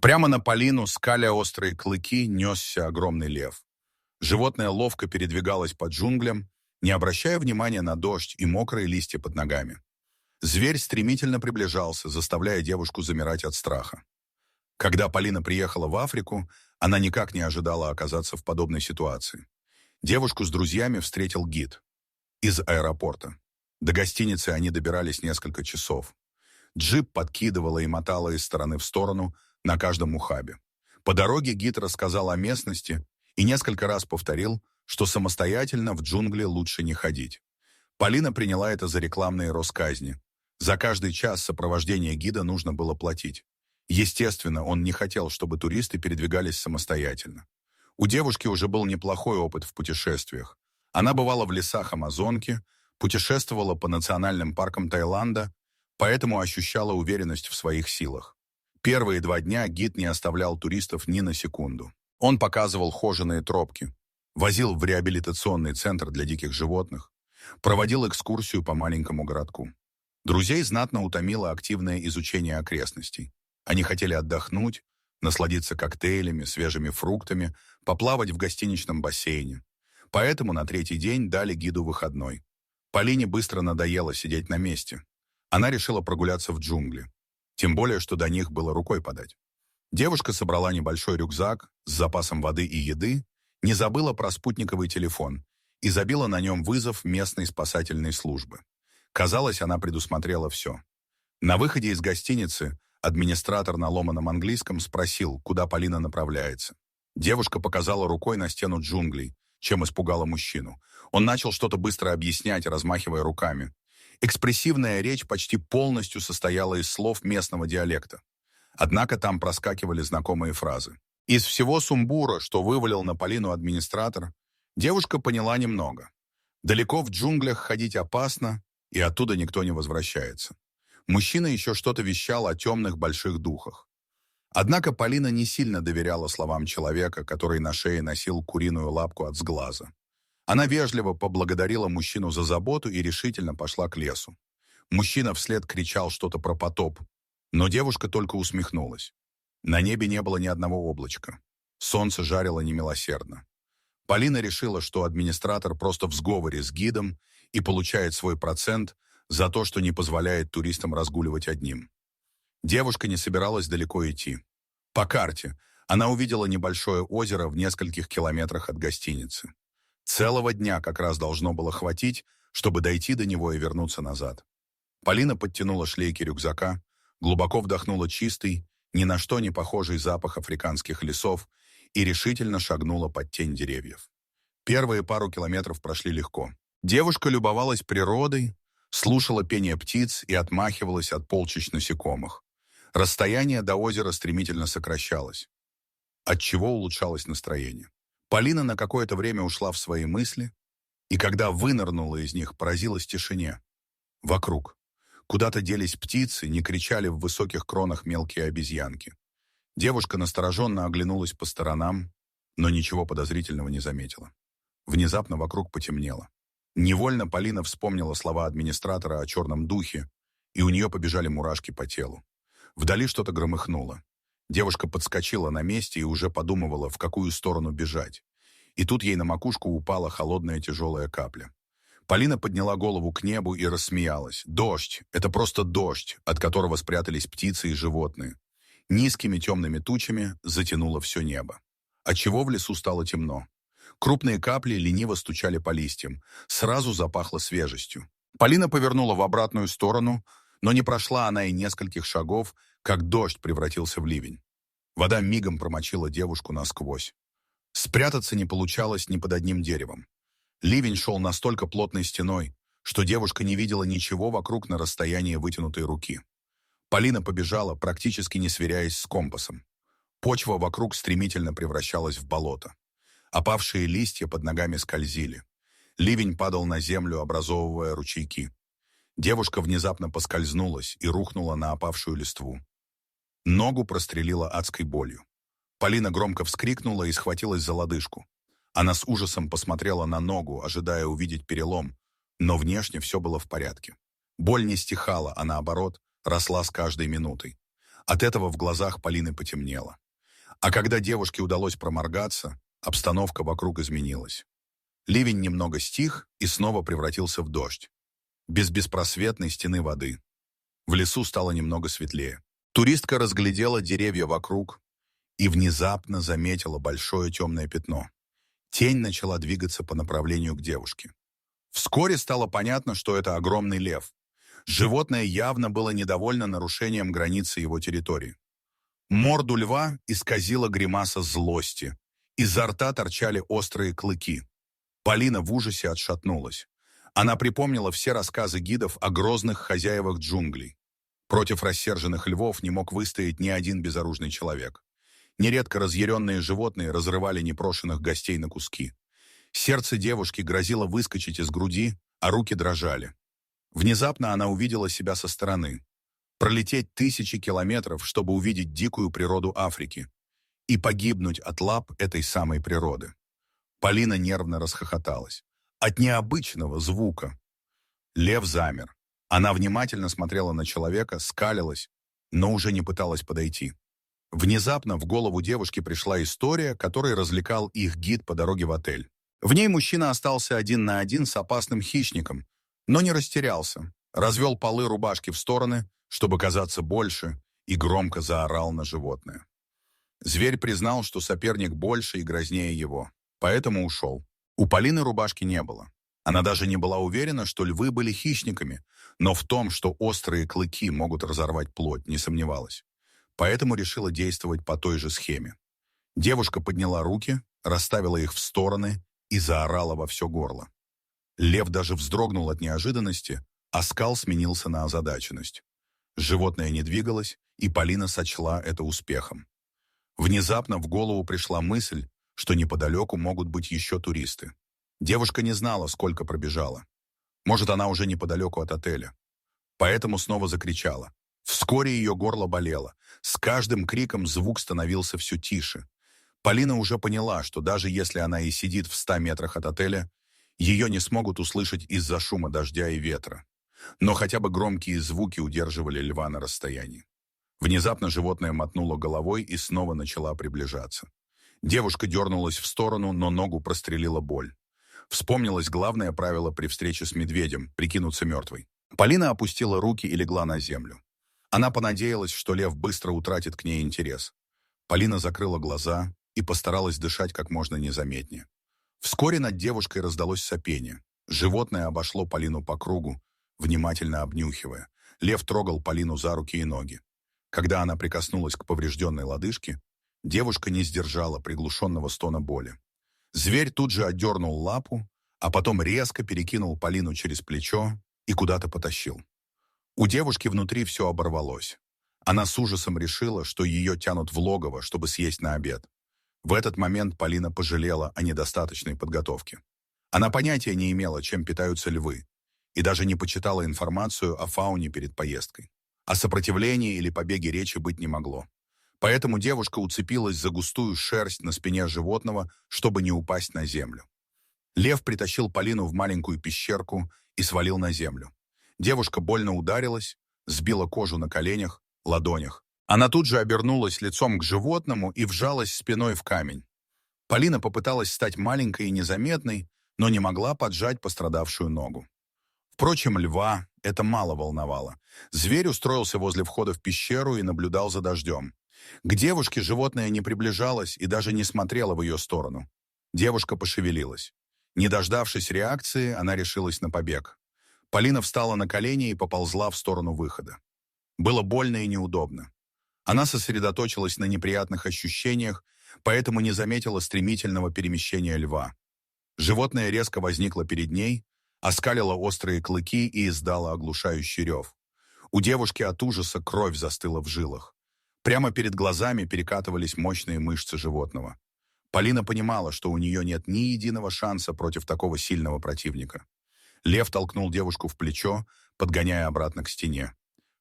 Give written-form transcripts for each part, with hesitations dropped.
Прямо на Полину, скаля острые клыки, несся огромный лев. Животное ловко передвигалось по джунглям, не обращая внимания на дождь и мокрые листья под ногами. Зверь стремительно приближался, заставляя девушку замирать от страха. Когда Полина приехала в Африку, она никак не ожидала оказаться в подобной ситуации. Девушку с друзьями встретил гид из аэропорта. До гостиницы они добирались несколько часов. Джип подкидывало и мотало из стороны в сторону на каждом ухабе. По дороге гид рассказал о местности и несколько раз повторил, что самостоятельно в джунгли лучше не ходить. Полина приняла это за рекламные россказни. За каждый час сопровождения гида нужно было платить. Естественно, он не хотел, чтобы туристы передвигались самостоятельно. У девушки уже был неплохой опыт в путешествиях. Она бывала в лесах Амазонки, путешествовала по национальным паркам Таиланда, поэтому ощущала уверенность в своих силах. Первые 2 дня гид не оставлял туристов ни на секунду. Он показывал хоженые тропки, возил в реабилитационный центр для диких животных, проводил экскурсию по маленькому городку. Друзей знатно утомило активное изучение окрестностей. Они хотели отдохнуть, насладиться коктейлями, свежими фруктами, поплавать в гостиничном бассейне. Поэтому на 3-й день дали гиду выходной. Полине быстро надоело сидеть на месте. Она решила прогуляться в джунгли. Тем более, что до них было рукой подать. Девушка собрала небольшой рюкзак с запасом воды и еды, не забыла про спутниковый телефон и забила на нем вызов местной спасательной службы. Казалось, она предусмотрела все. На выходе из гостиницы администратор на ломаном английском спросил, куда Полина направляется. Девушка показала рукой на стену джунглей, чем испугала мужчину. Он начал что-то быстро объяснять, размахивая руками. Экспрессивная речь почти полностью состояла из слов местного диалекта. Однако там проскакивали знакомые фразы. Из всего сумбура, что вывалил на Полину администратор, девушка поняла немного. Далеко в джунглях ходить опасно, и оттуда никто не возвращается. Мужчина еще что-то вещал о темных больших духах. Однако Полина не сильно доверяла словам человека, который на шее носил куриную лапку от сглаза. Она вежливо поблагодарила мужчину за заботу и решительно пошла к лесу. Мужчина вслед кричал что-то про потоп, но девушка только усмехнулась. На небе не было ни одного облачка. Солнце жарило немилосердно. Полина решила, что администратор просто в сговоре с гидом и получает свой процент за то, что не позволяет туристам разгуливать одним. Девушка не собиралась далеко идти. По карте она увидела небольшое озеро в нескольких километрах от гостиницы. Целого дня как раз должно было хватить, чтобы дойти до него и вернуться назад. Полина подтянула шлейки рюкзака, глубоко вдохнула чистый, ни на что не похожий запах африканских лесов и решительно шагнула под тень деревьев. Первые пару километров прошли легко. Девушка любовалась природой, слушала пение птиц и отмахивалась от полчищ насекомых. Расстояние до озера стремительно сокращалось, отчего улучшалось настроение. Полина на какое-то время ушла в свои мысли, и когда вынырнула из них, поразилась тишине. Вокруг. Куда-то делись птицы, не кричали в высоких кронах мелкие обезьянки. Девушка настороженно оглянулась по сторонам, но ничего подозрительного не заметила. Внезапно вокруг потемнело. Невольно Полина вспомнила слова администратора о черном духе, и у нее побежали мурашки по телу. Вдали что-то громыхнуло. Девушка подскочила на месте и уже подумывала, в какую сторону бежать. И тут ей на макушку упала холодная тяжелая капля. Полина подняла голову к небу и рассмеялась. Дождь. Это просто дождь, от которого спрятались птицы и животные. Низкими темными тучами затянуло все небо. Отчего в лесу стало темно. Крупные капли лениво стучали по листьям. Сразу запахло свежестью. Полина повернула в обратную сторону, но не прошла она и нескольких шагов, как дождь превратился в ливень. Вода мигом промочила девушку насквозь. Спрятаться не получалось ни под одним деревом. Ливень шел настолько плотной стеной, что девушка не видела ничего вокруг на расстоянии вытянутой руки. Полина побежала, практически не сверяясь с компасом. Почва вокруг стремительно превращалась в болото. Опавшие листья под ногами скользили. Ливень падал на землю, образовывая ручейки. Девушка внезапно поскользнулась и рухнула на опавшую листву. Ногу прострелила адской болью. Полина громко вскрикнула и схватилась за лодыжку. Она с ужасом посмотрела на ногу, ожидая увидеть перелом, но внешне все было в порядке. Боль не стихала, а наоборот, росла с каждой минутой. От этого в глазах Полины потемнело. А когда девушке удалось проморгаться, обстановка вокруг изменилась. Ливень немного стих и снова превратился в дождь. Без беспросветной стены воды. В лесу стало немного светлее. Туристка разглядела деревья вокруг и внезапно заметила большое темное пятно. Тень начала двигаться по направлению к девушке. Вскоре стало понятно, что это огромный лев. Животное явно было недовольно нарушением границы его территории. Морду льва исказила гримаса злости. Изо рта торчали острые клыки. Полина в ужасе отшатнулась. Она припомнила все рассказы гидов о грозных хозяевах джунглей. Против рассерженных львов не мог выстоять ни один безоружный человек. Нередко разъяренные животные разрывали непрошенных гостей на куски. Сердце девушки грозило выскочить из груди, а руки дрожали. Внезапно она увидела себя со стороны. Пролететь тысячи километров, чтобы увидеть дикую природу Африки. И погибнуть от лап этой самой природы. Полина нервно расхохоталась. От необычного звука. Лев замер. Она внимательно смотрела на человека, скалилась, но уже не пыталась подойти. Внезапно в голову девушки пришла история, которой развлекал их гид по дороге в отель. В ней мужчина остался один на один с опасным хищником, но не растерялся. Развел полы рубашки в стороны, чтобы казаться больше, и громко заорал на животное. Зверь признал, что соперник больше и грознее его, поэтому ушел. У Полины рубашки не было. Она даже не была уверена, что львы были хищниками, но в том, что острые клыки могут разорвать плоть, не сомневалась. Поэтому решила действовать по той же схеме. Девушка подняла руки, расставила их в стороны и заорала во все горло. Лев даже вздрогнул от неожиданности, а скал сменился на озадаченность. Животное не двигалось, и Полина сочла это успехом. Внезапно в голову пришла мысль, что неподалеку могут быть еще туристы. Девушка не знала, сколько пробежала. Может, она уже неподалеку от отеля. Поэтому снова закричала. Вскоре ее горло болело. С каждым криком звук становился все тише. Полина уже поняла, что даже если она и сидит в 100 метрах от отеля, ее не смогут услышать из-за шума дождя и ветра. Но хотя бы громкие звуки удерживали льва на расстоянии. Внезапно животное мотнуло головой и снова начала приближаться. Девушка дернулась в сторону, но ногу прострелила боль. Вспомнилось главное правило при встрече с медведем – прикинуться мертвой. Полина опустила руки и легла на землю. Она понадеялась, что лев быстро утратит к ней интерес. Полина закрыла глаза и постаралась дышать как можно незаметнее. Вскоре над девушкой раздалось сопение. Животное обошло Полину по кругу, внимательно обнюхивая. Лев трогал Полину за руки и ноги. Когда она прикоснулась к поврежденной лодыжке, девушка не сдержала приглушенного стона боли. Зверь тут же отдернул лапу, а потом резко перекинул Полину через плечо и куда-то потащил. У девушки внутри все оборвалось. Она с ужасом решила, что ее тянут в логово, чтобы съесть на обед. В этот момент Полина пожалела о недостаточной подготовке. Она понятия не имела, чем питаются львы, и даже не почитала информацию о фауне перед поездкой. О сопротивлении или побеге речи быть не могло. Поэтому девушка уцепилась за густую шерсть на спине животного, чтобы не упасть на землю. Лев притащил Полину в маленькую пещерку и свалил на землю. Девушка больно ударилась, сбила кожу на коленях, ладонях. Она тут же обернулась лицом к животному и вжалась спиной в камень. Полина попыталась стать маленькой и незаметной, но не могла поджать пострадавшую ногу. Впрочем, льва это мало волновало. Зверь устроился возле входа в пещеру и наблюдал за дождем. К девушке животное не приближалось и даже не смотрело в ее сторону. Девушка пошевелилась. Не дождавшись реакции, она решилась на побег. Полина встала на колени и поползла в сторону выхода. Было больно и неудобно. Она сосредоточилась на неприятных ощущениях, поэтому не заметила стремительного перемещения льва. Животное резко возникло перед ней, оскалило острые клыки и издало оглушающий рев. У девушки от ужаса кровь застыла в жилах. Прямо перед глазами перекатывались мощные мышцы животного. Полина понимала, что у нее нет ни единого шанса против такого сильного противника. Лев толкнул девушку в плечо, подгоняя обратно к стене.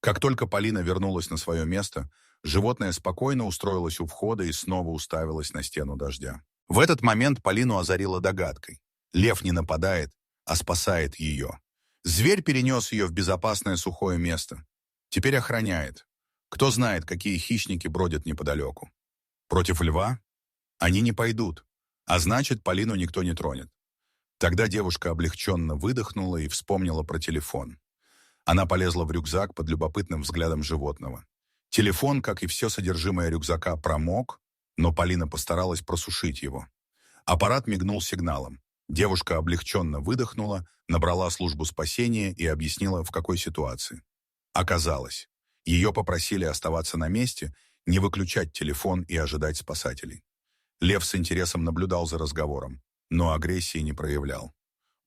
Как только Полина вернулась на свое место, животное спокойно устроилось у входа и снова уставилось на стену дождя. В этот момент Полину озарила догадкой. Лев не нападает, а спасает ее. Зверь перенес ее в безопасное сухое место. Теперь охраняет. Кто знает, какие хищники бродят неподалеку. Против льва они не пойдут, а значит, Полину никто не тронет. Тогда девушка облегченно выдохнула и вспомнила про телефон. Она полезла в рюкзак под любопытным взглядом животного. Телефон, как и все содержимое рюкзака, промок, но Полина постаралась просушить его. Аппарат мигнул сигналом. Девушка облегченно выдохнула, набрала службу спасения и объяснила, в какой ситуации. Оказалось, ее попросили оставаться на месте, не выключать телефон и ожидать спасателей. Лев с интересом наблюдал за разговором, но агрессии не проявлял.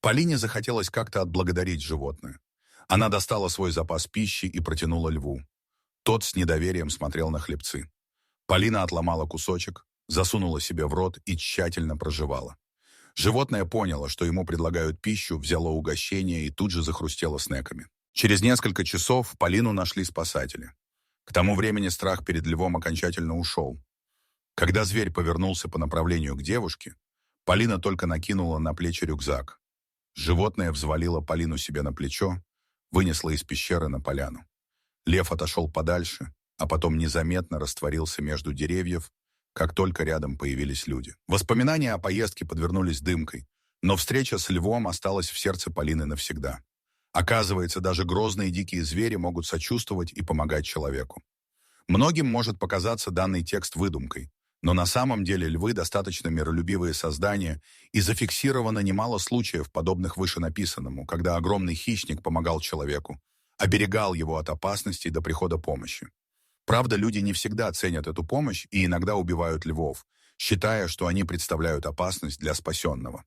Полине захотелось как-то отблагодарить животное. Она достала свой запас пищи и протянула льву. Тот с недоверием смотрел на хлебцы. Полина отломала кусочек, засунула себе в рот и тщательно прожевала. Животное поняло, что ему предлагают пищу, взяло угощение и тут же захрустело снеками. Через несколько часов Полину нашли спасатели. К тому времени страх перед львом окончательно ушел. Когда зверь повернулся по направлению к девушке, Полина только накинула на плечи рюкзак. Животное взвалило Полину себе на плечо, вынесло из пещеры на поляну. Лев отошел подальше, а потом незаметно растворился между деревьев, как только рядом появились люди. Воспоминания о поездке подвернулись дымкой, но встреча с львом осталась в сердце Полины навсегда. Оказывается, даже грозные дикие звери могут сочувствовать и помогать человеку. Многим может показаться данный текст выдумкой, но на самом деле львы достаточно миролюбивые создания, и зафиксировано немало случаев, подобных вышенаписанному, когда огромный хищник помогал человеку, оберегал его от опасностей до прихода помощи. Правда, люди не всегда ценят эту помощь и иногда убивают львов, считая, что они представляют опасность для спасенного.